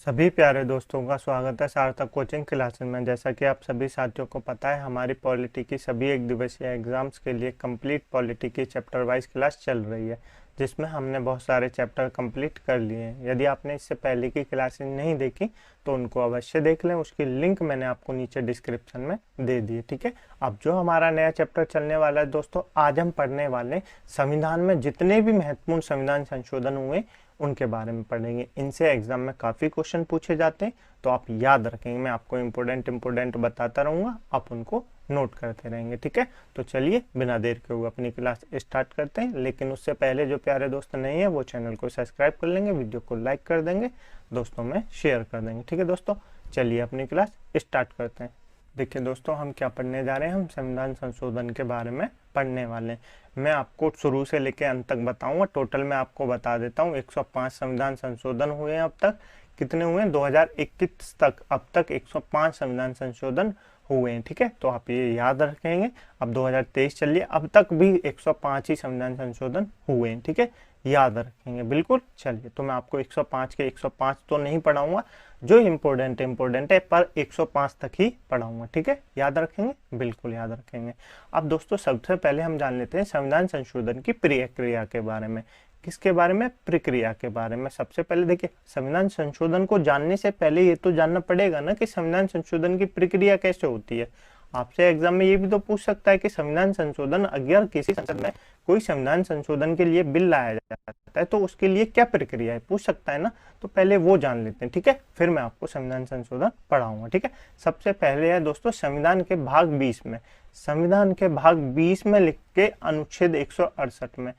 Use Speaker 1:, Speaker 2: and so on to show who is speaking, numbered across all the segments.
Speaker 1: सभी प्यारे दोस्तों का स्वागत है सार्थक कोचिंग क्लासेस में। जैसा कि आप सभी साथियों को पता है, हमारी पॉलिटी की सभी एक दिवसीय एग्जाम्स के लिए कंप्लीट पॉलिटी की चैप्टर वाइज क्लास चल रही है, जिसमें हमने बहुत सारे चैप्टर कंप्लीट कर लिए हैं। यदि आपने इससे पहले की क्लासेस नहीं देखी तो उनको अवश्य देख लें, उसकी लिंक मैंने आपको नीचे डिस्क्रिप्शन में दे दी है। ठीक है, अब जो हमारा नया चैप्टर चलने वाला है दोस्तों, आज हम पढ़ने वाले संविधान में जितने भी महत्वपूर्ण संविधान संशोधन हुए उनके बारे में पढ़ेंगे। इनसे एग्जाम में काफ़ी क्वेश्चन पूछे जाते हैं, तो आप याद रखेंगे। मैं आपको इम्पोर्टेंट बताता रहूँगा, आप उनको नोट करते रहेंगे। ठीक है, तो चलिए बिना देर के हुए अपनी क्लास स्टार्ट करते हैं। लेकिन उससे पहले जो प्यारे दोस्त नहीं है वो चैनल को सब्सक्राइब कर लेंगे, वीडियो को लाइक कर देंगे, दोस्तों में शेयर कर देंगे। ठीक है दोस्तों, चलिए अपनी क्लास स्टार्ट करते हैं। देखिए दोस्तों, हम क्या पढ़ने जा रहे हैं, हम संविधान संशोधन के बारे में पढ़ने वाले हैं। मैं आपको शुरू से लेकर अंत तक बताऊंगा। टोटल मैं आपको बता देता हूँ, 105 संविधान संशोधन हुए हैं अब तक। कितने हुए हैं? 2021 तक अब तक 105 संविधान संशोधन हुए हैं। ठीक है, तो आप ये याद रखेंगे। अब 2023 चलिए, अब तक भी 105 ही संविधान संशोधन हुए हैं। ठीक है, याद रखेंगे बिल्कुल। चलिए, तो मैं आपको 105 के 105 तो नहीं पढ़ाऊंगा, जो इम्पोर्टेंट है, पर 105 तक ही पढ़ाऊंगा। ठीक है, याद रखेंगे, बिल्कुल याद रखेंगे। अब दोस्तों, सबसे पहले हम जान लेते हैं संविधान संशोधन की प्रक्रिया के बारे में। किसके बारे में? प्रक्रिया के बारे में। सबसे पहले देखिए, संविधान संशोधन को जानने से पहले ये तो जानना पड़ेगा ना कि संविधान संशोधन की प्रक्रिया कैसे होती है। आपसे एग्जाम में ये भी तो पूछ सकता है कि संविधान संशोधन, अगर किसी संसद में कोई संविधान संशोधन के लिए बिल लाया जाता है तो उसके लिए क्या प्रक्रिया है, पूछ सकता है ना। तो पहले वो जान लेते हैं। ठीक है, फिर मैं आपको संविधान संशोधन पढ़ाऊंगा। ठीक है, सबसे पहले है दोस्तों संविधान के भाग 20 में। संविधान के भाग 20 में लिख के अनुच्छेद 168 में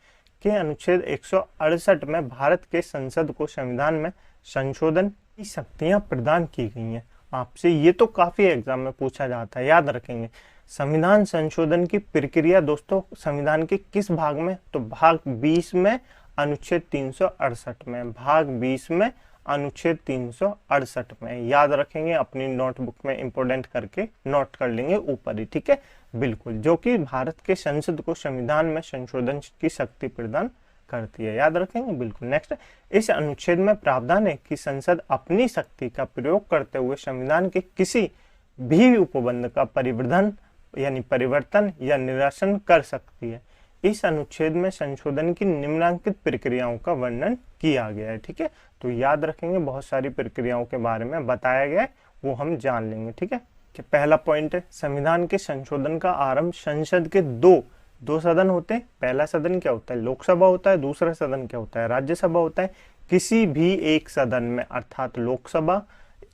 Speaker 1: अनुच्छेद 168 में भारत के संसद को संविधान में संशोधन की शक्तियां प्रदान की गई हैं। आपसे ये तो काफी एग्जाम में पूछा जाता है, याद रखेंगे। संविधान संशोधन की प्रक्रिया दोस्तों संविधान के किस भाग में? तो भाग 20 में अनुच्छेद 368 में, भाग 20 में अनुच्छेद 368 में। याद रखेंगे, अपनी नोटबुक में इंपोर्टेंट करके नोट कर लेंगे ऊपर ही। ठीक है, बिल्कुल, जो कि भारत के संसद को संविधान में संशोधन की शक्ति प्रदान करती है। याद रखेंगे, बिल्कुल। नेक्स्ट, इस अनुच्छेद में प्रावधान है कि संसद अपनी शक्ति का प्रयोग करते हुए संविधान के किसी भी उपबंध का परिवर्तन या निरासन कर सकती है। इस अनुच्छेद में संशोधन की निम्नलिखित प्रक्रियाओं का वर्णन किया गया है। ठीक है, तो याद रखेंगे, बहुत सारी प्रक्रियाओं के बारे में बताया गया है, वो हम जान लेंगे। ठीक है, कि पहला पॉइंट है, संविधान के संशोधन का आरंभ संसद के दो सदन होते हैं। पहला सदन क्या होता है? लोकसभा होता है। दूसरा सदन क्या होता है? राज्यसभा होता है। किसी भी एक सदन में, अर्थात लोकसभा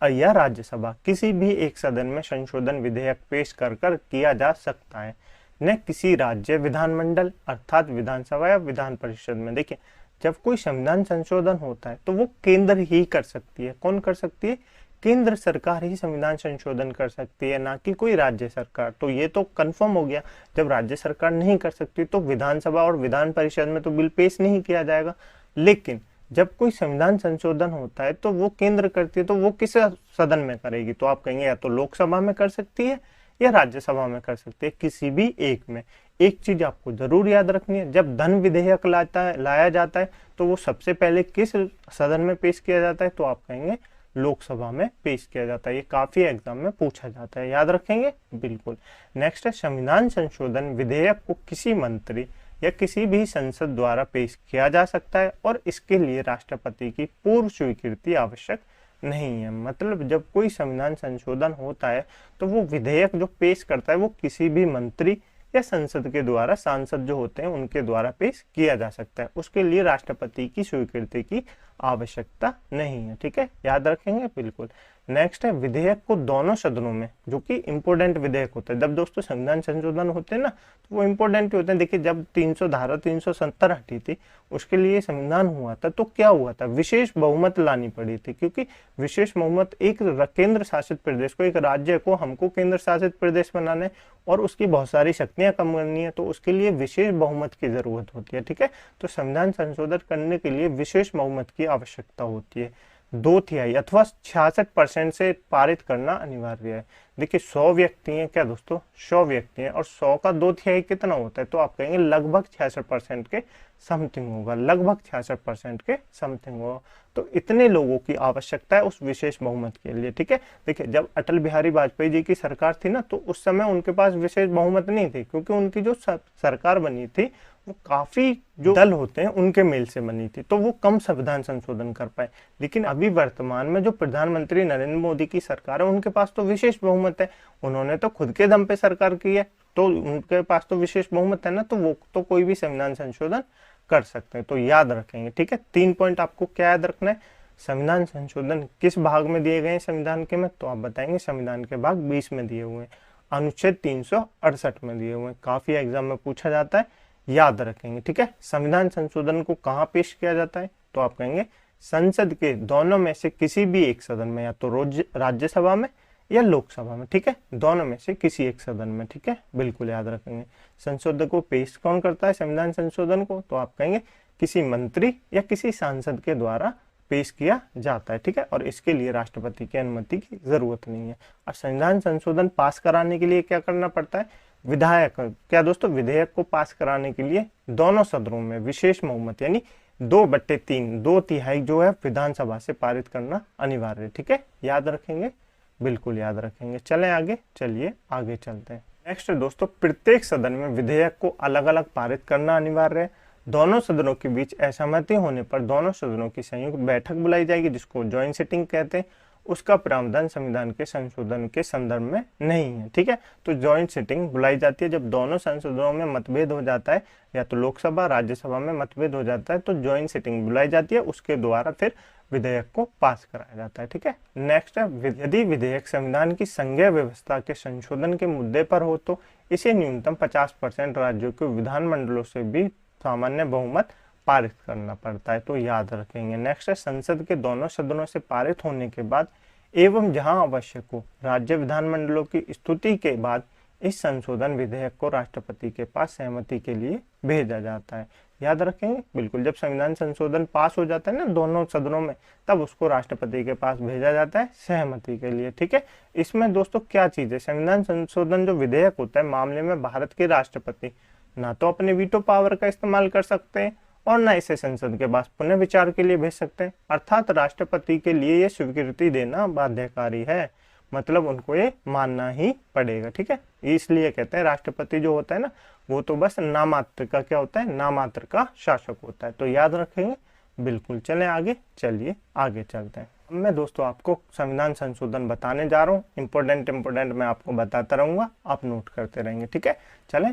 Speaker 1: या राज्यसभा, किसी भी एक सदन में संशोधन विधेयक पेश कर किया जा सकता है, न किसी राज्य विधानमंडल अर्थात विधानसभा या विधान परिषद में। देखिए, जब कोई संविधान संशोधन होता है तो वो केंद्र ही कर सकती है। कौन कर सकती है? केंद्र सरकार ही संविधान संशोधन कर सकती है, ना कि कोई राज्य सरकार। तो ये तो कंफर्म हो गया, जब राज्य सरकार नहीं कर सकती तो विधानसभा और विधान परिषद में तो बिल पेश नहीं किया जाएगा। लेकिन जब कोई संविधान संशोधन होता है तो वो केंद्र करती है, तो वो किस सदन में करेगी? तो आप कहेंगे या तो लोकसभा में कर सकती है या राज्यसभा में कर सकती है, किसी भी एक में। एक चीज आपको जरूर याद रखनी है, जब धन विधेयक लाया जाता है तो वो सबसे पहले किस सदन में पेश किया जाता है? तो आप कहेंगे लोकसभा में पेश किया जाता है। ये काफी एग्जाम में पूछा जाता है, याद रखेंगे, बिल्कुल। नेक्स्ट है, संविधान संशोधन विधेयक को किसी मंत्री या किसी भी संसद द्वारा पेश किया जा सकता है और इसके लिए राष्ट्रपति की पूर्व स्वीकृति आवश्यक नहीं है। मतलब जब कोई संविधान संशोधन होता है तो वो विधेयक जो पेश करता है वो किसी भी मंत्री या संसद के द्वारा, सांसद जो होते हैं उनके द्वारा पेश किया जा सकता है। उसके लिए राष्ट्रपति की स्वीकृति की आवश्यकता नहीं है। ठीक है, याद रखेंगे, बिल्कुल। नेक्स्ट है, विधेयक को दोनों सदनों में, जो कि इंपोर्टेंट विधेयक होता है। जब दोस्तों संविधान संशोधन होते हैं ना तो वो इंपोर्टेंट होते हैं। देखिए, जब 370 हटी थी, उसके लिए संविधान हुआ था तो क्या हुआ था? विशेष बहुमत लानी पड़ी थी, क्योंकि विशेष बहुमत एक केंद्र शासित प्रदेश को, एक राज्य को, हमको केंद्र शासित प्रदेश बनाना है और उसकी बहुत सारी शक्तियां कम करनी है, तो उसके लिए विशेष बहुमत की जरूरत होती है। ठीक है, तो संविधान संशोधन करने के लिए विशेष बहुमत की आवश्यकता होती है। 2/3 अथवा 66% से पारित करना अनिवार्य है। देखिए 100 व्यक्ति हैं क्या दोस्तों, 100 व्यक्ति हैं और 100 का 2/3 कितना होता है, तो आप कहेंगे लगभग 66% के समथिंग होगा, लगभग 66% के समथिंग होगा। तो इतने लोगों की आवश्यकता है उस विशेष बहुमत के लिए। ठीक है, देखिए जब अटल बिहारी वाजपेयी जी की सरकार थी ना, तो उस समय उनके पास विशेष बहुमत नहीं थी, क्योंकि उनकी जो सरकार बनी थी वो काफी जो दल होते हैं उनके मेल से बनी थी, तो वो कम संविधान संशोधन कर पाए। लेकिन अभी वर्तमान में जो प्रधानमंत्री नरेंद्र मोदी की सरकार है, उनके पास तो विशेष बहुमत है, उन्होंने तो खुद के दम पे सरकार की है, तो उनके पास तो विशेष बहुमत है ना, तो वो तो कोई भी संविधान संशोधन कर सकते हैं। तो याद रखेंगे। ठीक है, 3 पॉइंट आपको क्या याद रखना है, संविधान संशोधन किस भाग में दिए गए हैं संविधान के में, तो आप बताएंगे संविधान के भाग 20 में दिए हुए हैं, अनुच्छेद 368 में दिए हुए हैं। काफी एग्जाम में पूछा जाता है, याद रखेंगे। ठीक है, संविधान संशोधन को कहाँ पेश किया जाता है, तो आप कहेंगे संसद के दोनों में से किसी भी एक सदन में, या तो राज्यसभा में या लोकसभा में। ठीक है, दोनों में से किसी एक सदन में। ठीक है, बिल्कुल याद रखेंगे। संशोधन को पेश कौन करता है संविधान संशोधन को, तो आप कहेंगे किसी मंत्री या किसी सांसद के द्वारा पेश किया जाता है। ठीक है, और इसके लिए राष्ट्रपति की अनुमति की जरूरत नहीं है। और संविधान संशोधन पास कराने के लिए क्या करना पड़ता है, विधायक क्या दोस्तों, विधेयक को पास कराने के लिए दोनों सदनों में विशेष बहुमत यानी 2/3 2/3 जो है विधानसभा से पारित करना अनिवार्य है। ठीक है, याद रखेंगे, बिल्कुल याद रखेंगे। चलें आगे, चलिए आगे चलते हैं। नेक्स्ट दोस्तों, प्रत्येक सदन में विधेयक को अलग अलग पारित करना अनिवार्य है। दोनों सदनों के बीच असहमति होने पर दोनों सदनों की संयुक्त बैठक बुलाई जाएगी, जिसको जॉइंट सिटिंग कहते हैं। उसका प्रावधान संविधान के संशोधन के संदर्भ में नहीं है। ठीक है, तो जॉइंट सिटिंग बुलाई जाती है जब दोनों संसदों में मतभेद हो जाता है, या तो लोकसभा राज्यसभा में मतभेद हो जाता है, तो जॉइंट सिटिंग बुलाई जाती है, उसके द्वारा फिर विधेयक को पास कराया जाता है। ठीक है, नेक्स्ट है, यदि विधेयक संविधान की संघीय व्यवस्था के संशोधन के मुद्दे पर हो तो इसे न्यूनतम 50% राज्यों के विधानमंडलों से भी सामान्य बहुमत पारित करना पड़ता है। तो याद रखेंगे। नेक्स्ट है, संसद के दोनों सदनों से पारित होने के बाद एवं जहां आवश्यक हो राज्य विधानमंडलों की स्तुति के बाद इस संशोधन विधेयक को राष्ट्रपति के पास सहमति के लिए भेजा जाता है। याद रखेंगे, बिल्कुल जब संविधान संशोधन पास हो जाता है ना दोनों सदनों में, तब उसको राष्ट्रपति के पास भेजा जाता है सहमति के लिए। ठीक है, इसमें दोस्तों क्या चीज है, संविधान संशोधन जो विधेयक होता है मामले में भारत के राष्ट्रपति ना तो अपने वीटो पावर का इस्तेमाल कर सकते हैं और ना इसे संसद के पास पुनः विचार के लिए भेज सकते हैं, अर्थात राष्ट्रपति के लिए ये स्वीकृति देना बाध्यकारी है, मतलब उनको ये मानना ही पड़ेगा। ठीक है, इसलिए कहते हैं राष्ट्रपति जो होता है ना, वो तो बस नामात्र का क्या होता है, नामात्र का शासक होता है। तो याद रखेंगे, बिल्कुल। चलें आगे, चलिए आगे चलते हैं। अब मैं दोस्तों आपको संविधान संशोधन बताने जा रहा हूँ, इंपोर्टेंट मैं आपको बताता रहूंगा, आप नोट करते रहेंगे। ठीक है,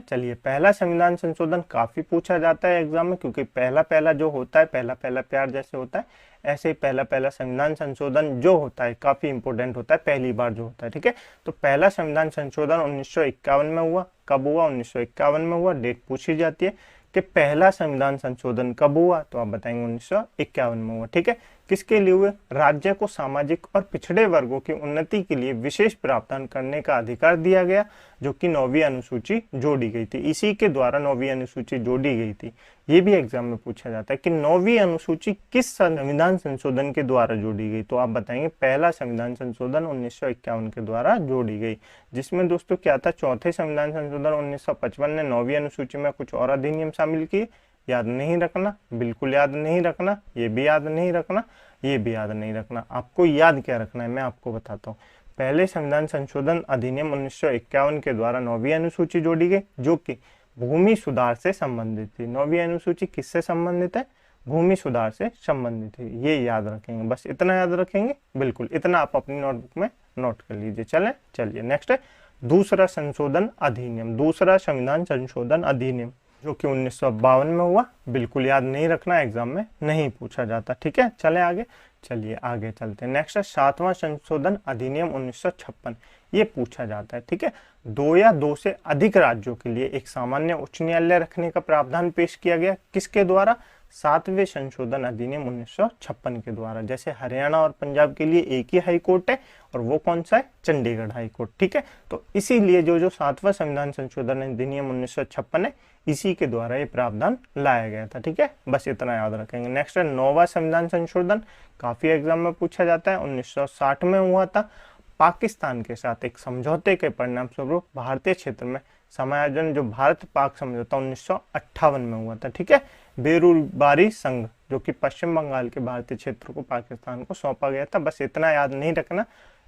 Speaker 1: चलिए। पहला संविधान संशोधन काफी पूछा जाता है एग्जाम में, क्योंकि पहला जो होता है, पहला प्यार जैसे होता है, ऐसे ही पहला संविधान संशोधन जो होता है काफी इंपोर्टेंट होता है, पहली बार जो होता है। ठीक है, तो पहला संविधान संशोधन 1951 में हुआ। कब हुआ, 1951 में हुआ। डेट पूछी जाती है कि पहला संविधान संशोधन कब हुआ, तो आप बताएंगे 1951 में हुआ। ठीक है, किसके लिए हुए, राज्य को सामाजिक और पिछड़े वर्गों की उन्नति के लिए विशेष प्रावधान करने का अधिकार दिया गया, जो कि 9वीं अनुसूची जोड़ी गई थी। इसी के द्वारा 9वीं अनुसूची जोड़ी गई थी। ये भी एग्जाम में पूछा जाता है कि 9वीं अनुसूची किस संविधान संशोधन के द्वारा जोड़ी गई, तो आप बताएंगे पहला संविधान संशोधन 1951 के द्वारा जोड़ी गई, जिसमें दोस्तों क्या था, चौथे संविधान संशोधन 1955 ने 9वीं अनुसूची में कुछ और अधिनियम शामिल किए। याद नहीं रखना, बिल्कुल याद नहीं रखना, ये भी याद नहीं रखना, ये भी याद नहीं रखना। आपको याद क्या रखना है, मैं आपको बताता हूँ। पहले संविधान संशोधन अधिनियम 1951 के द्वारा 9वीं अनुसूची जोड़ी गई, जो कि भूमि सुधार से संबंधित थी। 9वीं अनुसूची किससे संबंधित है, भूमि सुधार से संबंधित है। ये याद रखेंगे, बस इतना याद रखेंगे, बिल्कुल इतना आप अपनी नोटबुक में नोट कर लीजिए। चलिए नेक्स्ट है दूसरा संशोधन अधिनियम, दूसरा संविधान संशोधन अधिनियम, जो कि 1952 में हुआ। बिल्कुल याद नहीं रखना, एग्जाम में नहीं पूछा जाता। ठीक है, चलिए आगे चलते हैं। नेक्स्ट है 7वां संशोधन अधिनियम 1956, ये पूछा जाता है। ठीक है, 2 या 2 से अधिक राज्यों के लिए एक सामान्य उच्च न्यायालय रखने का प्रावधान पेश किया गया, किसके द्वारा, 7वें संशोधन अधिनियम 1956 के द्वारा। जैसे हरियाणा और पंजाब के लिए एक ही हाई कोर्ट है और वो कौन सा है, चंडीगढ़ हाई कोर्ट, ठीक है। तो इसीलिए जो 7वां संविधान संशोधन अधिनियम 1956 है, इसी के द्वारा ये प्रावधान लाया गया था, ठीक है। बस इतना याद रखेंगे। नेक्स्ट है 9वां संविधान संशोधन, काफी एग्जाम में पूछा जाता है, 1960 में हुआ था। पाकिस्तान के साथ एक समझौते के परिणाम स्वरूप भारतीय क्षेत्र में समायोजन, जो भारत पाक समझौता 1958 में हुआ था, ठीक है। बेरुबारी संघ, जो कि पश्चिम बंगाल के भारतीय क्षेत्र को पाकिस्तान को सौंपा गया था। बस इतना याद नहीं रखना,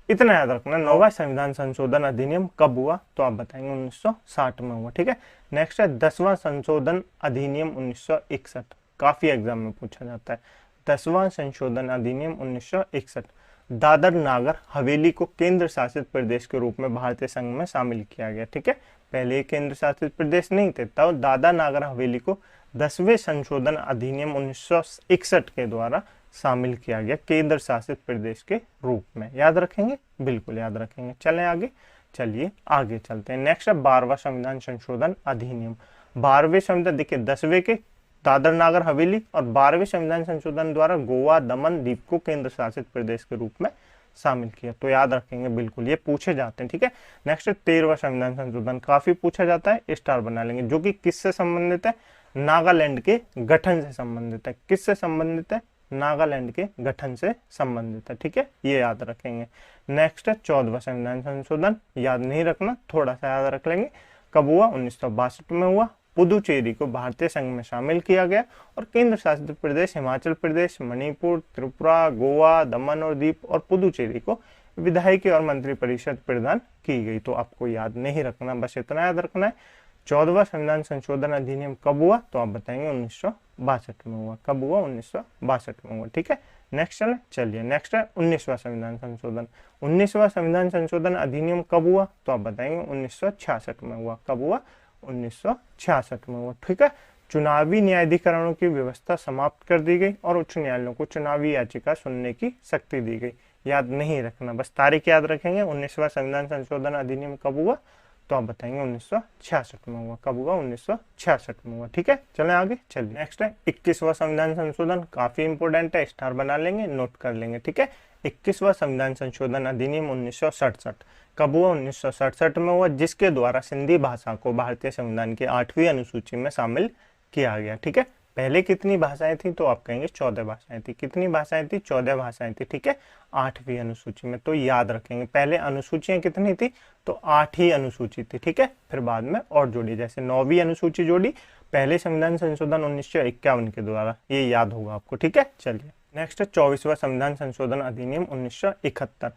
Speaker 1: इतना याद रखना 9वां संविधान संशोधन अधिनियम कब हुआ, तो आप बताएंगे 1960 में हुआ, ठीक है। नेक्स्ट है 10वां संशोधन अधिनियम 1961, काफी एग्जाम में पूछा जाता है। 10वां संशोधन अधिनियम 1961 दादर नागर हवेली को केंद्र शासित प्रदेश के रूप में भारतीय संघ में शामिल किया गया, ठीक है। पहले केंद्र शासित प्रदेश नहीं थे, तब दादर नागर हवेली को 10वें संशोधन अधिनियम 1961 के द्वारा शामिल किया गया केंद्र शासित प्रदेश के रूप में। याद रखेंगे, बिल्कुल याद रखेंगे। चलें आगे, चलिए आगे चलते हैं। नेक्स्ट है 12वां संविधान संशोधन अधिनियम। 12वें संविधान, देखिए 10वें के दादर नागर हवेली और 12वें संविधान संशोधन द्वारा गोवा दमन द्वीप को केंद्र शासित प्रदेश के रूप में शामिल किया, तो याद रखेंगे बिल्कुल, ये पूछे जाते हैं, ठीक है। नेक्स्ट 13वां संविधान संशोधन, काफी पूछा जाता है, स्टार बना लेंगे, जो कि किससे संबंधित है, नागालैंड के गठन से संबंधित है। किससे संबंधित है, नागालैंड के गठन से संबंधित है, ठीक है, ये याद रखेंगे। नेक्स्ट है 14वां संविधान संशोधन, याद नहीं रखना, थोड़ा सा याद रख लेंगे। कब हुआ, 1962 में हुआ। पुदुचेरी को भारतीय संघ में शामिल किया गया और केंद्र शासित प्रदेश हिमाचल प्रदेश, मणिपुर, त्रिपुरा, गोवा, दमन और दीप और पुदुचेरी को विधायिका और मंत्री परिषद प्रदान की गई। तो आपको याद नहीं रखना, बस इतना याद रखना है। 14वां संविधान संशोधन अधिनियम कब हुआ, तो आप बताएंगे 1962 में हुआ। कब हुआ, 1962 में हुआ, ठीक है। नेक्स्ट चलिए नेक्स्ट है 19वां संविधान संशोधन। 19वां संविधान संशोधन अधिनियम कब हुआ, तो आप बताएंगे 1966 में हुआ। कब हुआ, 1966 में हुआ, ठीक है। चुनावी न्यायाधिकरणों की व्यवस्था समाप्त कर दी गई और उच्च न्यायालयों को चुनावी याचिका सुनने की शक्ति दी गई। याद नहीं रखना, बस तारीख याद रखेंगे। 19वां संविधान संशोधन अधिनियम कब हुआ, तो आप बताएंगे 1966 में हुआ। कब हुआ, 1966 में हुआ, ठीक है। चलें आगे, चलिए नेक्स्ट है 21वां संविधान संशोधन, काफी इंपोर्टेंट है, स्टार बना लेंगे, नोट कर लेंगे, ठीक है। 21वां संविधान संशोधन अधिनियम 1967 कब हुआ, 1967 में हुआ, जिसके द्वारा सिंधी भाषा को भारतीय संविधान की 8वीं अनुसूची में शामिल किया गया, ठीक है। पहले कितनी भाषाएं थी, तो आप कहेंगे 14 भाषाएं थी। कितनी भाषाएं थी, 14 भाषाएं थी, ठीक है, 8वीं अनुसूची में। तो याद रखेंगे, पहले अनुसूचियां कितनी थी, तो 8 ही अनुसूची थी, ठीक है। फिर बाद में और जोड़ी, जैसे 9वीं अनुसूची जोड़ी पहले संविधान संशोधन 1951 के द्वारा, ये याद होगा आपको, ठीक है। चलिए नेक्स्ट है 24वां संविधान संशोधन अधिनियम 1971,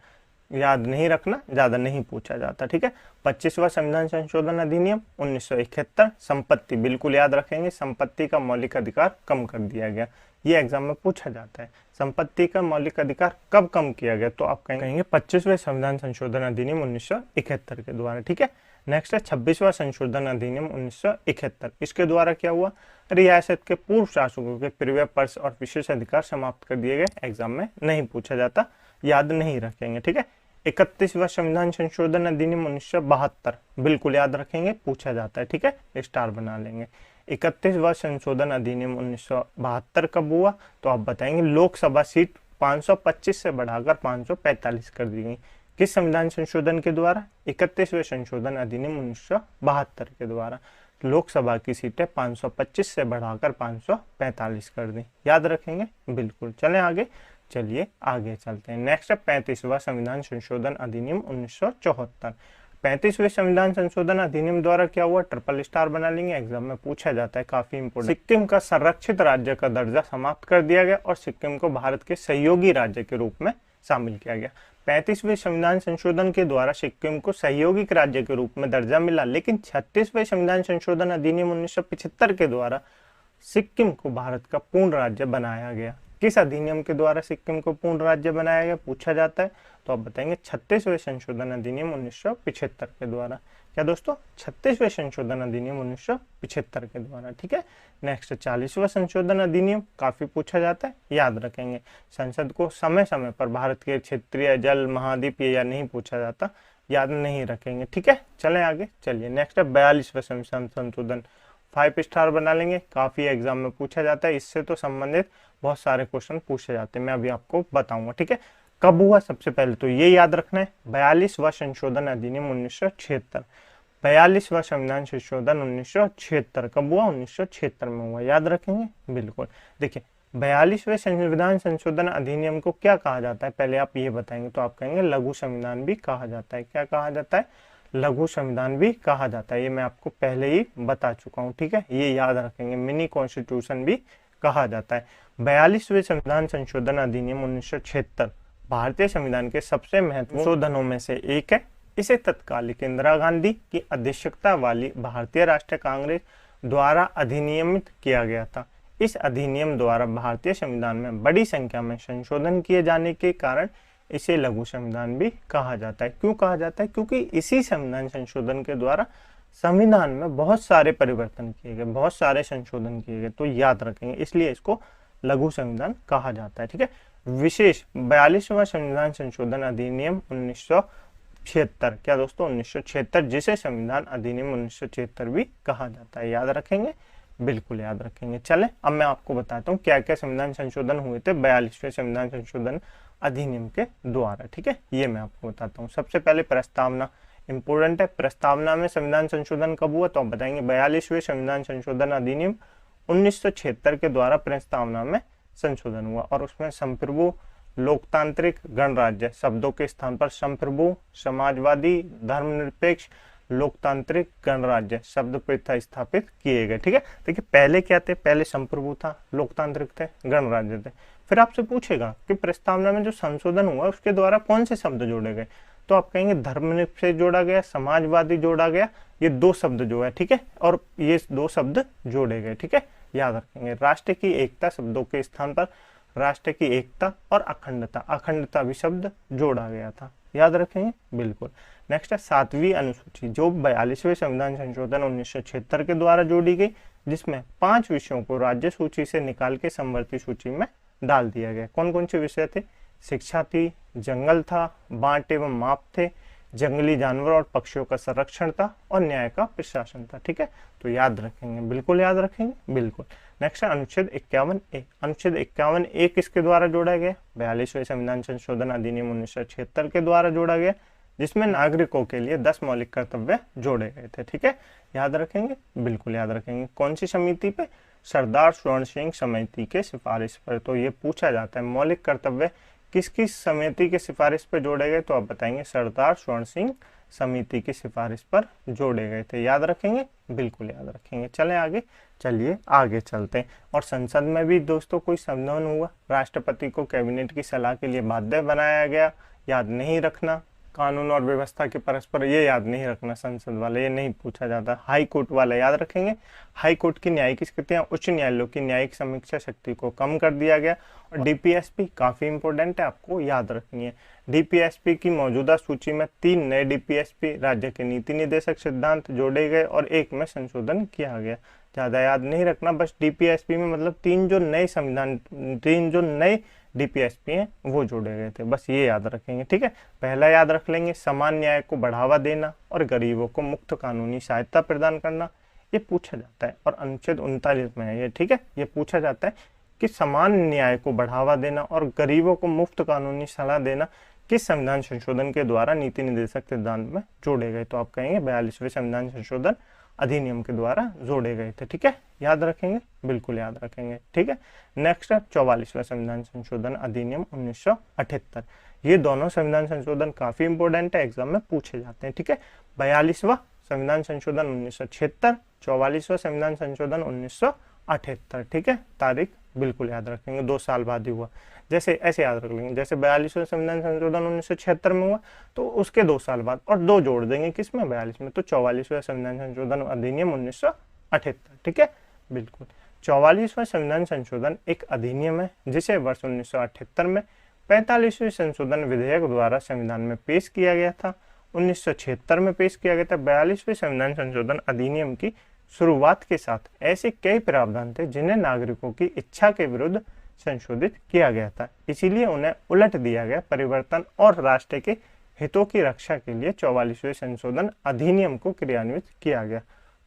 Speaker 1: याद नहीं रखना, ज्यादा नहीं पूछा जाता, ठीक है। 25वां संविधान संशोधन अधिनियम 1971, संपत्ति बिल्कुल याद रखेंगे, संपत्ति का मौलिक अधिकार कम कर दिया गया, ये एग्जाम में पूछा जाता है। संपत्ति का मौलिक अधिकार कब कम किया गया, तो आप कहेंगे 25वें संविधान संशोधन अधिनियम 1971 के द्वारा, ठीक है। नेक्स्ट है 26वां संशोधन अधिनियम 1971, इसके द्वारा क्या हुआ, रियासत के पूर्व शासकों के प्रिव्य पर्स और विशेष अधिकार समाप्त कर दिए गए, एग्जाम में नहीं पूछा जाता, याद नहीं रखेंगे, ठीक है। 31वां संविधान संशोधन अधिनियम 1972, बिल्कुल याद रखेंगे, पूछा जाता है, ठीक है, स्टार बना लेंगे। 31वां संशोधन अधिनियम 1972 कब हुआ, तो आप बताएंगे लोकसभा सीट 525 से बढ़ाकर 545 कर दी गई। किस संविधान संशोधन के द्वारा, 31वें संशोधन अधिनियम 1972 के द्वारा लोकसभा की सीटें 525 से बढ़ाकर 545 कर दी। याद रखेंगे, बिल्कुल। चलें आगे, चलिए आगे चलते हैं। नेक्स्ट है 35वां संविधान संशोधन अधिनियम 1974। 35वें संविधान संशोधन अधिनियम द्वारा क्या हुआ, ट्रिपल स्टार बना लेंगे, एग्जाम में पूछा जाता है, काफी इंपोर्टेंट। सिक्किम का संरक्षित राज्य का दर्जा समाप्त कर दिया गया और सिक्किम को भारत के सहयोगी राज्य के रूप में शामिल किया गया। 35वें संविधान संशोधन के द्वारा सिक्किम को सहयोगी राज्य के रूप में दर्जा मिला, लेकिन 36वें संविधान संशोधन अधिनियम 1975 के द्वारा सिक्किम को भारत का पूर्ण राज्य बनाया गया। किस अधिनियम के द्वारा सिक्किम को पूर्ण राज्य बनाया गया, पूछा जाता है, तो आप बताएंगे 36वें संशोधन अधिनियम 1975 के द्वारा। क्या दोस्तों, 36वें संशोधन अधिनियम 1975 के द्वारा, ठीक है। नेक्स्ट 40वां संशोधन अधिनियम, काफी पूछा जाता है, याद रखेंगे। संसद को समय समय पर भारत के क्षेत्रीय जल महाद्वीप, ये या नहीं पूछा जाता, याद नहीं रखेंगे, ठीक है। चलें आगे, चलिए नेक्स्ट है 42वां संशोधन, 5 स्टार बना लेंगे, काफी एग्जाम में पूछा जाता है, इससे तो संबंधित बहुत सारे क्वेश्चन पूछे जाते हैं, मैं अभी आपको बताऊंगा। ठीक है, कब हुआ सबसे पहले तो ये याद रखना है, 42वां संशोधन अधिनियम 1976। 42वां संविधान संशोधन 1976 कब हुआ? 1976 में हुआ, याद रखेंगे बिल्कुल। देखिए 42वें संविधान संशोधन अधिनियम को क्या कहा जाता है, पहले आप ये बताएंगे तो आप कहेंगे लघु संविधान भी कहा जाता है। क्या कहा जाता है? लघु संविधान भी कहा जाता है, ये मैं आपको पहले ही बता चुका हूँ। ठीक है, ये याद रखेंगे, मिनी कॉन्स्टिट्यूशन भी कहा जाता है। 42वें संविधान संशोधन अधिनियम 1976 भारतीय संविधान के सबसे महत्वपूर्ण संशोधनों में से एक है। इसे तत्कालिक इंदिरा गांधी की अध्यक्षता वाली भारतीय राष्ट्रीय कांग्रेस द्वारा अधिनियमित किया गया था। इस अधिनियम द्वारा भारतीय संविधान में बड़ी संख्या में संशोधन किए जाने के कारण इसे लघु संविधान भी कहा जाता है। क्यों कहा जाता है? क्योंकि इसी संविधान संशोधन के द्वारा संविधान में बहुत सारे परिवर्तन किए गए, बहुत सारे संशोधन किए गए, तो याद रखेंगे, इसलिए इसको लघु संविधान कहा जाता है। ठीक है, विशेष 42वां संविधान संशोधन अधिनियम 1976, क्या दोस्तों? 1976, जिसे संविधान अधिनियम 1976 भी कहा जाता है, याद रखेंगे, बिल्कुल याद रखेंगे। चले अब मैं आपको बताता हूँ क्या क्या संविधान संशोधन हुए थे 42वें संविधान संशोधन अधिनियम के द्वारा। ठीक है, ये मैं आपको बताता हूँ। सबसे पहले प्रस्तावना इंपोर्टेंट है। प्रस्तावना में संविधान संशोधन कब हुआ? तो आप बताएंगे 42वें संविधान संशोधन अधिनियम 1976 के द्वारा प्रस्तावना में संशोधन हुआ, और उसमें संप्रभु, लोकतांत्रिक, गणराज्य शब्दों के स्थान पर संप्रभु, समाजवादी, धर्मनिरपेक्ष, लोकतांत्रिक, गणराज्य शब्द प्रतिस्थापित किए गए। ठीक है, देखिए पहले क्या थे? पहले संप्रभु था, लोकतांत्रिक थे, गणराज्य थे। फिर आपसे पूछेगा कि प्रस्तावना में जो संशोधन हुआ उसके द्वारा कौन से शब्द जोड़े गए, तो आप कहेंगे धर्मनिरपेक्ष जोड़ा गया, समाजवादी जोड़ा गया, ये 2 शब्द जो है, ठीक है, और ये 2 शब्द जोड़े गए। ठीक है, याद रखेंगे। राष्ट्र की एकता शब्दों के स्थान पर राष्ट्र की एकता और अखंडता, अखंडता भी शब्द जोड़ा गया था, याद रखेंगे, बिल्कुल। नेक्स्ट है 7वीं अनुसूची, जो 42वें संविधान संशोधन 1976 के द्वारा जोड़ी गई, जिसमें 5 विषयों को राज्य सूची से निकाल के समवर्ती सूची में डाल दिया गया। कौन कौन से विषय थे? शिक्षा थी, जंगल था, बांट एवं माप थे, जंगली जानवर और पक्षियों का संरक्षण था, और न्याय का प्रशासन था। ठीक है, तो याद रखेंगे, बिल्कुल याद रखेंगे, बिल्कुल। नेक्स्ट है अनुच्छेद 51A। अनुच्छेद 51A किसके द्वारा जोड़ा गया? 42वें संविधान संशोधन अधिनियम 1976 के द्वारा जोड़ा गया, जिसमें नागरिकों के लिए 10 मौलिक कर्तव्य जोड़े गए थे। ठीक है, याद रखेंगे, बिल्कुल याद रखेंगे। कौन सी समिति पे? सरदार स्वर्ण सिंह समिति के सिफारिश पर। तो ये पूछा जाता है मौलिक कर्तव्य किस किस समिति के सिफारिश पर जोड़े गए, तो आप बताएंगे सरदार स्वर्ण सिंह समिति की सिफारिश पर जोड़े गए थे, याद रखेंगे, बिल्कुल याद रखेंगे। चलें आगे, चलिए आगे चलते हैं। और संसद में भी दोस्तों कोई संशोधन हुआ, राष्ट्रपति को कैबिनेट की सलाह के लिए बाध्य बनाया गया, याद नहीं रखना। कानून और व्यवस्था के परस्पर, ये याद नहीं रखना, संसद वाले ये नहीं पूछा जाता। हाई कोर्ट वाला याद रखेंगे। हाई कोर्ट की न्यायिक स्थितियां उच्च न्यायालयों की न्यायिक समीक्षा शक्ति को कम कर दिया गया। और डीपीएसपी काफी इंपॉर्टेंट है, आपको याद रखनी है। डीपीएसपी की मौजूदा सूची में 3 नए डीपीएसपी राज्य के नीति निर्देशक सिद्धांत जोड़े गए और 1 में संशोधन किया गया। ज्यादा याद नहीं रखना, बस डीपीएसपी में मतलब 3 जो नए डीपीएसपी हैं वो जोड़े गए थे, बस ये याद रखेंगे। ठीक है, पहला याद रख लेंगे, समान न्याय को बढ़ावा देना और गरीबों को मुफ्त कानूनी सहायता प्रदान करना, ये पूछा जाता है, और अनुच्छेद 39 में है ये। ठीक है, ये पूछा जाता है कि समान न्याय को बढ़ावा देना और गरीबों को मुफ्त कानूनी सलाह देना किस संविधान संशोधन के द्वारा नीति निर्देशक सिद्धांत में जोड़े गए, तो आप कहेंगे 42वें संविधान संशोधन अधिनियम के द्वारा जोड़े गए थे। ठीक है, याद रखेंगे, बिल्कुल याद रखेंगे। ठीक है, नेक्स्ट है 44वां संविधान संशोधन अधिनियम 1978। ये दोनों संविधान संशोधन काफी इंपॉर्टेंट है, एग्जाम में पूछे जाते हैं। ठीक है, 42वां संविधान संशोधन 1976, 44वां संविधान संशोधन 1978। ठीक है, तारीख बिल्कुल याद रखेंगे, 2 साल बाद ही हुआ। जैसे ऐसे याद रख लेंगे, जैसे 42वां संविधान संशोधन 1976 में हुआ तो उसके 2 साल बाद, और 2 जोड़ देंगे किसमें? 42 में, तो 44वां संविधान संशोधन अधिनियम 1978। ठीक है, बिल्कुल। 44वां संविधान संशोधन एक अधिनियम है जिसे वर्ष 1978 में 45वें संशोधन विधेयक द्वारा संविधान में पेश किया गया था। 1976 में पेश किया गया था। 42वें संविधान संशोधन अधिनियम की शुरुआत के साथ ऐसे कई प्रावधान थे जिन्हें नागरिकों की इच्छा के विरुद्ध संशोधित किया गया था, इसीलिए उन्हें उलट दिया गया। परिवर्तन और राष्ट्र के हितों की रक्षा के लिए 44वें संशोधन अधिनियम को क्रियान्वित किया गया।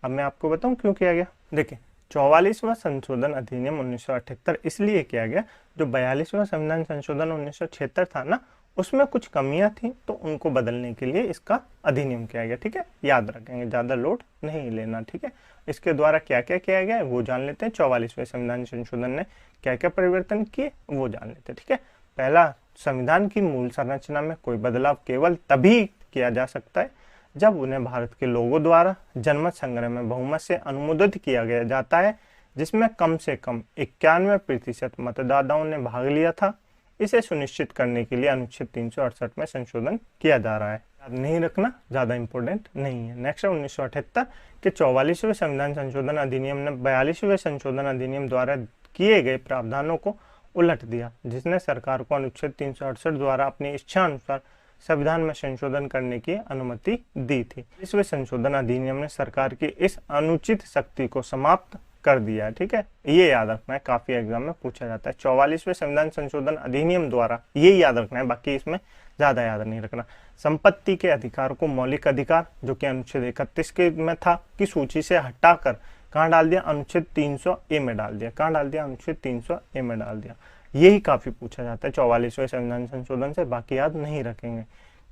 Speaker 1: अब मैं आपको बताऊं क्यों किया गया। देखिए 44वां संशोधन अधिनियम 1978 इसलिए किया गया, जो 42वां संविधान संशोधन 1976 था ना, उसमें कुछ कमियां थी, तो उनको बदलने के लिए इसका अधिनियम किया गया। ठीक है, याद रखेंगे, ज्यादा लोड नहीं लेना। ठीक है, इसके द्वारा क्या क्या किया गया है वो जान लेते हैं। 44वें संविधान संशोधन ने क्या क्या परिवर्तन किए वो जान लेते हैं। ठीक है, पहला, संविधान की मूल संरचना में कोई बदलाव केवल तभी किया जा सकता है जब उन्हें भारत के लोगों द्वारा जनमत संग्रह में बहुमत से अनुमोदित किया गया जाता है, जिसमें कम से कम 91% मतदाताओं ने भाग लिया था। इसे सुनिश्चित करने के लिए अनुच्छेद 368 में संशोधन किया जा रहा है। याद नहीं रखना, ज्यादा इंपॉर्टेंट नहीं है। नेक्स्ट है 1978 के 44वें संविधान संशोधन अधिनियम ने 42वें संशोधन अधिनियम द्वारा किए गए प्रावधानों को उलट दिया, जिसने सरकार को अनुच्छेद 368 द्वारा अपनी इच्छा अनुसार संविधान में संशोधन करने की अनुमति दी थी। इसवें संशोधन अधिनियम ने सरकार की इस अनुचित शक्ति को समाप्त कर दिया है। ठीक है, ये याद रखना है, काफी एग्जाम में पूछा जाता है। 44वें संविधान संशोधन अधिनियम द्वारा ये याद रखना है, बाकी इसमें ज्यादा याद नहीं रखना। संपत्ति के अधिकार को मौलिक अधिकार, जो कि अनुच्छेद 31 के में था, की सूची से हटाकर कहाँ डाल दिया, अनुच्छेद 300A में डाल दिया। कहाँ डाल दिया, अनुच्छेद 300A में डाल दिया। यही काफी पूछा जाता है 44वें संविधान संशोधन से, बाकी याद नहीं रखेंगे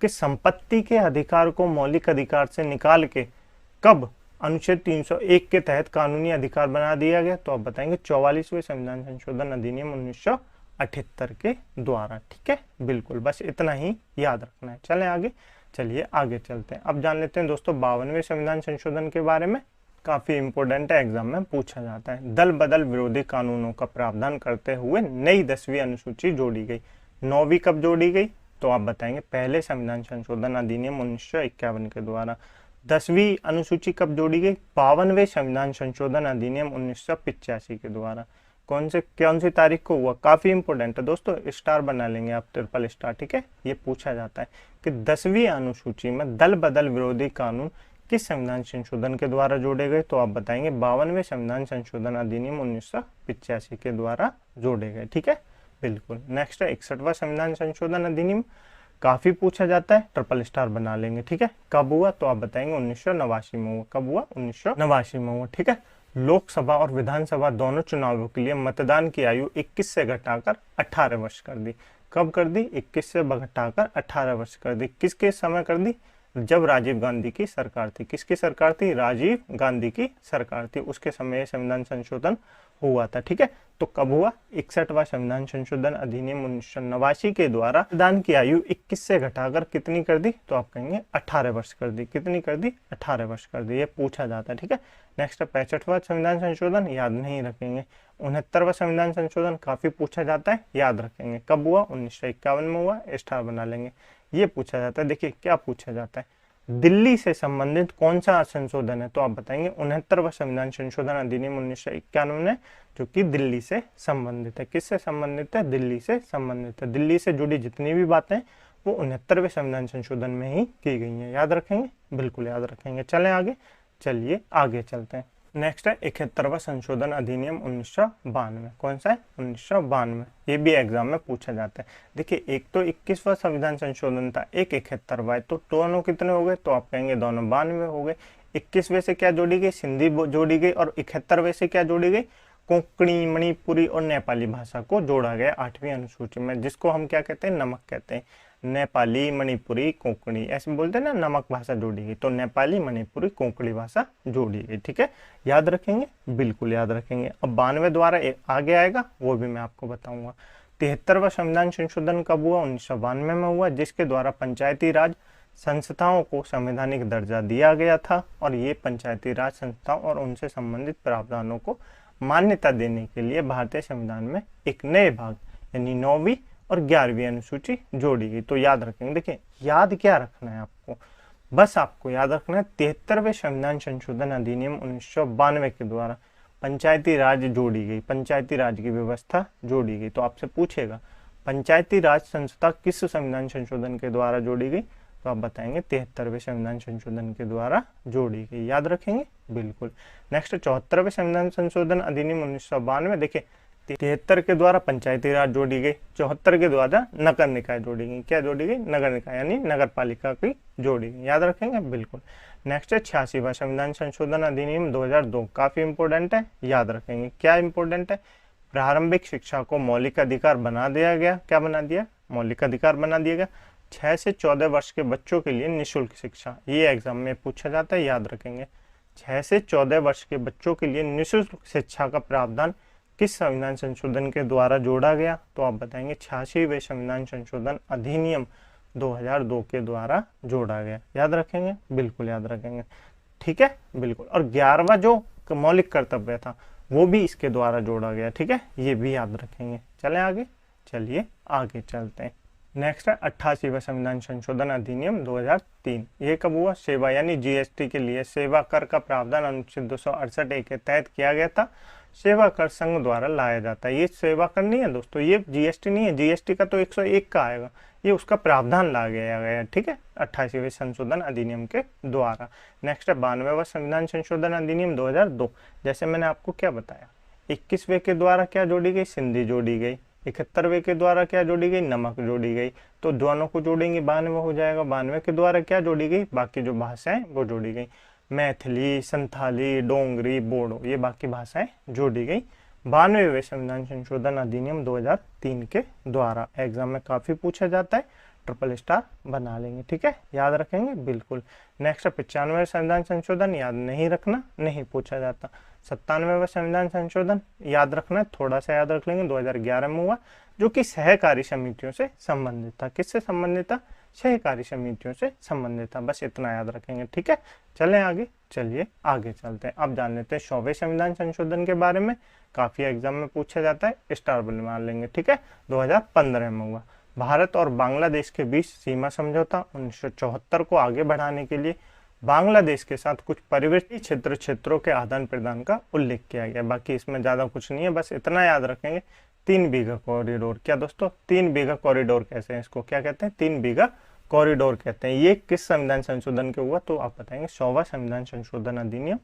Speaker 1: कि संपत्ति के अधिकार को मौलिक अधिकार से निकाल के कब अनुच्छेद 301 के तहत कानूनी अधिकार बना दिया गया, तो आप बताएंगे 44वें संविधान संशोधन अधिनियम 1978 के द्वारा। ठीक है, बिल्कुल, बस इतना ही याद रखना है। चलें आगे, चलिए आगे चलते हैं। अब जान लेते हैं दोस्तों 52वें संविधान संशोधन के बारे में, काफी इंपॉर्टेंट है, एग्जाम में पूछा जाता है। दल बदल विरोधी कानूनों का प्रावधान करते हुए नई 10वीं अनुसूची जोड़ी गई। 9वीं कब जोड़ी गई, तो आप बताएंगे पहले संविधान संशोधन अधिनियम 1951 के द्वारा। 10वीं अनुसूची कब जोड़ी गई, 52वें संविधान संशोधन अधिनियम 1985 के द्वारा। कौन सी तारीख को हुआ, काफी इंपॉर्टेंट है दोस्तों, स्टार बना लेंगे आप, ट्रिपल स्टार। ठीक है, ये पूछा जाता है कि 10वीं अनुसूची में दल बदल विरोधी कानून किस संविधान संशोधन के द्वारा जोड़े गए, तो आप बताएंगे 52वें संविधान संशोधन अधिनियम 1985 के द्वारा जोड़े गए। ठीक है, बिल्कुल। नेक्स्ट है 61वां संविधान संशोधन अधिनियम, काफी पूछा जाता है, ट्रिपल स्टार बना लेंगे। ठीक है, कब हुआ, तो आप बताएंगे 1989 में हुआ। कब हुआ, 1989 में हुआ। ठीक है, लोकसभा और विधानसभा दोनों चुनावों के लिए मतदान की आयु 21 से घटाकर 18 वर्ष कर दी। कब कर दी, 21 से घटाकर 18 वर्ष कर दी। किसके समय कर दी, जब राजीव गांधी की सरकार थी। किसकी सरकार थी, राजीव गांधी की सरकार थी, उसके समय संविधान संशोधन हुआ था। ठीक है, तो कब हुआ, 61वां संविधान संशोधन अधिनियम 1989 के द्वारा मतदान की आयु 21 से घटाकर कितनी कर दी, तो आप कहेंगे 18 वर्ष कर दी। कितनी कर दी, 18 वर्ष कर दी, ये पूछा जाता है। ठीक है, नेक्स्ट 65वां संविधान संशोधन, याद नहीं रखेंगे। 69वां संविधान संशोधन काफी पूछा जाता है, याद रखेंगे। कब हुआ, 1951 में हुआ, स्टार बना लेंगे। ये पूछा जाता है, देखिए क्या पूछा जाता है, दिल्ली से संबंधित कौन सा संशोधन है, तो आप बताएंगे 69वां संविधान संशोधन अधिनियम 1991 में, जो कि दिल्ली से संबंधित है। किससे संबंधित है, दिल्ली से संबंधित है। दिल्ली से जुड़ी जितनी भी बातें वो 69वें संविधान संशोधन में ही की गई हैं। याद रखेंगे, बिल्कुल याद रखेंगे। चलें आगे, चलिए आगे चलते हैं। नेक्स्ट है 71वां संशोधन अधिनियम 1992। कौन सा है, 1992। ये भी एग्जाम में पूछा जाता है। देखिए, एक तो 21वां संविधान संशोधन था, एक 71वां है, तो दोनों कितने हो गए, तो आप कहेंगे दोनों 92 हो गए। 21वें से क्या जोड़ी गई, सिंधी जोड़ी गई, और 71वें से क्या जोड़ी गई, कोंकणी, मणिपुरी और नेपाली भाषा को जोड़ा गया 8वीं अनुसूची में, जिसको हम क्या कहते हैं, नमक कहते हैं। नेपाली, मणिपुरी, कोंकणी, ऐसे बोलते हैं ना, नमक भाषा जोड़ी गई, तो नेपाली, मणिपुरी, कोंकणी भाषा जोड़ी गई। ठीक है, याद रखेंगे, बिल्कुल याद रखेंगे। अब 92 द्वारा आगे आएगा, वो भी मैं आपको बताऊंगा। 73वां संविधान संशोधन कब हुआ, 1992 में हुआ, जिसके द्वारा पंचायती राज संस्थाओं को संवैधानिक दर्जा दिया गया था, और ये पंचायती राज संस्थाओं और उनसे संबंधित प्रावधानों को मान्यता देने के लिए भारतीय संविधान में एक नए भाग यानी 9वीं और 11वीं अनुसूची जोड़ी गई। तो याद रखेंगे, देखिए याद क्या रखना है आपको, बस आपको याद रखना है 73वें संविधान संशोधन अधिनियम 1992 के द्वारा पंचायती राज जोड़ी गई, पंचायती राज की व्यवस्था जोड़ी गई। तो आपसे पूछेगा पंचायती राज संस्था किस संविधान संशोधन के द्वारा जोड़ी गई, तो आप बताएंगे 73वें संविधान संशोधन के द्वारा जोड़ी गई। याद रखेंगे, बिल्कुल। नेक्स्ट 74वें संविधान संशोधन अधिनियम 1992। देखिए 73 के द्वारा पंचायती राज जोड़ी गई, 74 के द्वारा नगर निकाय जोड़ी गई। क्या जोड़ी गई? नगर निकाय, यानी नगर पालिका की जोड़ी गई। याद रखेंगे बिल्कुल। नेक्स्ट है 86वां संविधान संशोधन अधिनियम 2002, काफी इंपोर्टेंट है, याद रखेंगे। क्या इंपोर्टेंट है? प्रारंभिक शिक्षा को मौलिक अधिकार बना दिया गया। क्या बना दिया? मौलिक अधिकार बना दिया गया। 6 से 14 वर्ष के बच्चों के लिए निःशुल्क शिक्षा, ये एग्जाम में पूछा जाता है, याद रखेंगे। 6 से 14 वर्ष के बच्चों के लिए निःशुल्क शिक्षा का प्रावधान किस संविधान संशोधन के द्वारा जोड़ा गया? तो आप बताएंगे 86वें संविधान संशोधन अधिनियम 2002 के द्वारा जोड़ा गया। याद रखेंगे बिल्कुल, याद रखेंगे। ठीक है, बिल्कुल। और 11वां जो मौलिक कर्तव्य था वो भी इसके द्वारा जोड़ा गया। ठीक है, ये भी याद रखेंगे। चलें आगे, चलिए आगे चलते हैं। नेक्स्ट है 88वां संविधान संशोधन अधिनियम 2003। ये कब हुआ? सेवा यानी जीएसटी के लिए सेवा कर का प्रावधान अनुच्छेद 268 के तहत किया गया था। सेवा कर संघ द्वारा लाया जाता है। ये सेवा कर नहीं है दोस्तों, ये जीएसटी नहीं है। जीएसटी का तो 101 का आएगा, ये उसका प्रावधान ला गया गया। ठीक है, 88वें संशोधन अधिनियम के द्वारा। नेक्स्ट है 92वां संविधान संशोधन अधिनियम 2002। जैसे मैंने आपको क्या बताया, 21वें के द्वारा क्या जोड़ी गई? सिंधी जोड़ी गई। 71वें के द्वारा क्या जोड़ी गई? नमक जोड़ी गई। तो दोनों को जोड़ेंगे 92 हो जाएगा। 92 के द्वारा क्या जोड़ी गई? बाकी जो भाषाएं वो जोड़ी गई। मैथिली, संथाली, डोंगरी, बोडो, ये बाकी भाषाएं जोड़ी गई 92वें संविधान संशोधन अधिनियम 2003 के द्वारा। एग्जाम में काफी पूछा जाता है, ट्रिपल स्टार बना लेंगे। ठीक है, याद रखेंगे बिल्कुल। नेक्स्ट 95वें संविधान संशोधन, याद नहीं रखना, नहीं पूछा जाता। 97वें संविधान संशोधन याद रखना है, थोड़ा सा याद रख लेंगे, 2011 में हुआ, जो कि सहकारी समितियों से संबंधित था। किससे संबंधित था? सहकारी समितियों से संबंधित था। बस इतना याद रखेंगे। ठीक है, चलें आगे, चलिए आगे चलते हैं। अब जान लेते हैं 100वें संविधान संशोधन के बारे में। काफी एग्जाम में पूछा जाता है, स्टार बनवा लेंगे। ठीक है, 2015 में हुआ। भारत और बांग्लादेश के बीच सीमा समझौता 1974 को आगे बढ़ाने के लिए बांग्लादेश के साथ कुछ परिवर्ती क्षेत्रों के आदान प्रदान का उल्लेख किया गया। बाकी इसमें ज्यादा कुछ नहीं है, बस इतना याद रखेंगे। 3 बीघा कॉरिडोर। क्या दोस्तों? 3 बीघा कॉरिडोर कैसे हैं? इसको क्या कहते हैं? 3 बीघा कॉरिडोर कहते हैं। ये किस संविधान संशोधन के हुआ? तो आप बताएंगे 100वां संविधान संशोधन अधिनियम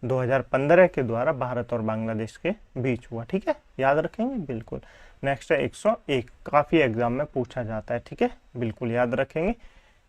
Speaker 1: 2015 के द्वारा भारत और बांग्लादेश के बीच हुआ। ठीक है, याद रखेंगे बिल्कुल। नेक्स्ट है 101, काफी एग्जाम में पूछा जाता है। ठीक है, बिल्कुल याद रखेंगे।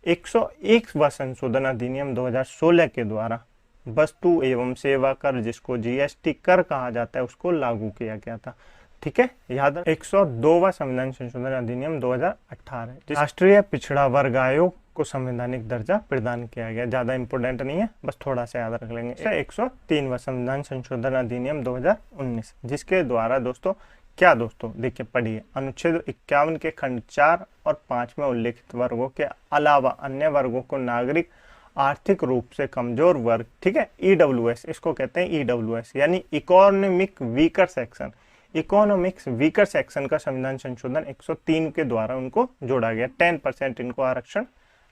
Speaker 1: 101वां संशोधन अधिनियम 2016 के द्वारा वस्तु एवं सेवा कर, जिसको जीएसटी कर कहा जाता है, उसको लागू किया गया था। ठीक है, याद। 102वां संविधान संशोधन अधिनियम 2018, राष्ट्रीय पिछड़ा वर्ग आयोग को संवैधानिक दर्जा प्रदान किया गया। ज्यादा इंपोर्टेंट नहीं है, बस थोड़ा सा याद रख लेंगे। 103वां संविधान संशोधन अधिनियम 2019, जिसके द्वारा दोस्तों क्या दोस्तों देखिए पढ़िए, अनुच्छेद 51 के खंड 4 और 5 में उल्लेखित वर्गों के अलावा अन्य वर्गों को नागरिक आर्थिक रूप से कमजोर वर्ग, ठीक है, ईडब्ल्यूएस, इसको कहते हैं ईडब्ल्यूएस, यानी economic weaker section, economics weaker section का संविधान संशोधन 103 के द्वारा उनको जोड़ा गया। 10% इनको आरक्षण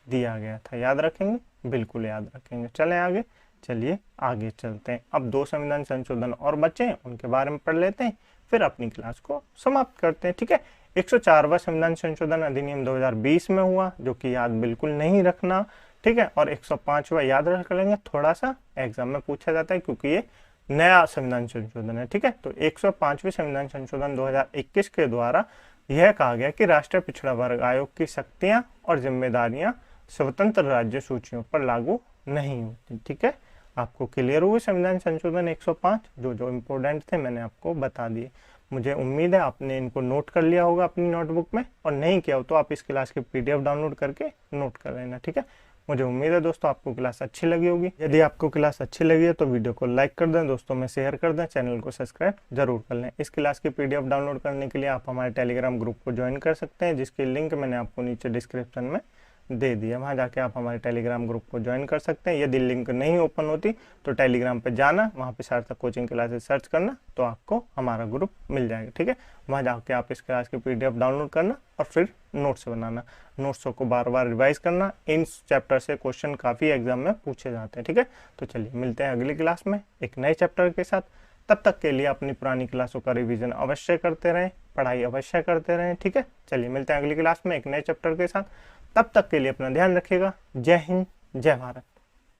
Speaker 1: दिया गया था। याद रखेंगे, बिल्कुल याद रखेंगे। चलें आगे, चलिए आगे चलते हैं। अब 2 संविधान संशोधन और बचे हैं, उनके बारे में पढ़ लेते हैं, फिर अपनी क्लास को समाप्त करते हैं। ठीक है, 104वां संविधान संशोधन अधिनियम 2020 में हुआ, जो कि याद बिल्कुल नहीं रखना। ठीक है, और 105वां याद रख लेंगे, थोड़ा सा एग्जाम में पूछा जाता है क्योंकि ये नया संविधान संशोधन है। ठीक है, तो 105वें संविधान संशोधन 2021 के द्वारा यह कहा गया कि राष्ट्रीय पिछड़ा वर्ग आयोग की शक्तियां और जिम्मेदारियां स्वतंत्र राज्य सूचियों पर लागू नहीं होती। ठीक है, आपको क्लियर हुए संविधान संशोधन 105, जो इम्पोर्टेंट थे मैंने आपको बता दिए। मुझे उम्मीद है आपने इनको नोट कर लिया होगा अपनी नोटबुक में, और नहीं किया हो तो आप इस क्लास की पीडीएफ डाउनलोड करके नोट कर लेना। ठीक है, मुझे उम्मीद है दोस्तों आपको क्लास अच्छी लगी होगी। यदि आपको क्लास अच्छी लगी है तो वीडियो को लाइक कर दें, दोस्तों में शेयर कर दें, चैनल को सब्सक्राइब जरूर कर लें। इस क्लास की पीडीएफ डाउनलोड करने के लिए आप हमारे टेलीग्राम ग्रुप को ज्वाइन कर सकते हैं, जिसकी लिंक मैंने आपको नीचे डिस्क्रिप्शन में दे दिया। वहाँ जाके आप हमारे टेलीग्राम ग्रुप को ज्वाइन कर सकते हैं। यदि लिंक नहीं ओपन होती तो टेलीग्राम पे जाना, वहाँ पे सार्थक कोचिंग क्लासेस सर्च करना तो आपको हमारा ग्रुप मिल जाएगा। ठीक है, वहाँ जाके आप इस क्लास की पीडीएफ डाउनलोड करना और फिर नोट्स बनाना, नोट्सों को बार बार रिवाइज करना। इन चैप्टर से क्वेश्चन काफ़ी एग्जाम में पूछे जाते हैं। ठीक है, तो चलिए मिलते हैं अगली क्लास में एक नए चैप्टर के साथ। तब तक के लिए अपनी पुरानी क्लासों का रिवीजन अवश्य करते रहें, पढ़ाई अवश्य करते रहें। ठीक है, चलिए मिलते हैं अगली क्लास में एक नए चैप्टर के साथ। तब तक के लिए अपना ध्यान रखिएगा। जय हिंद, जय भारत।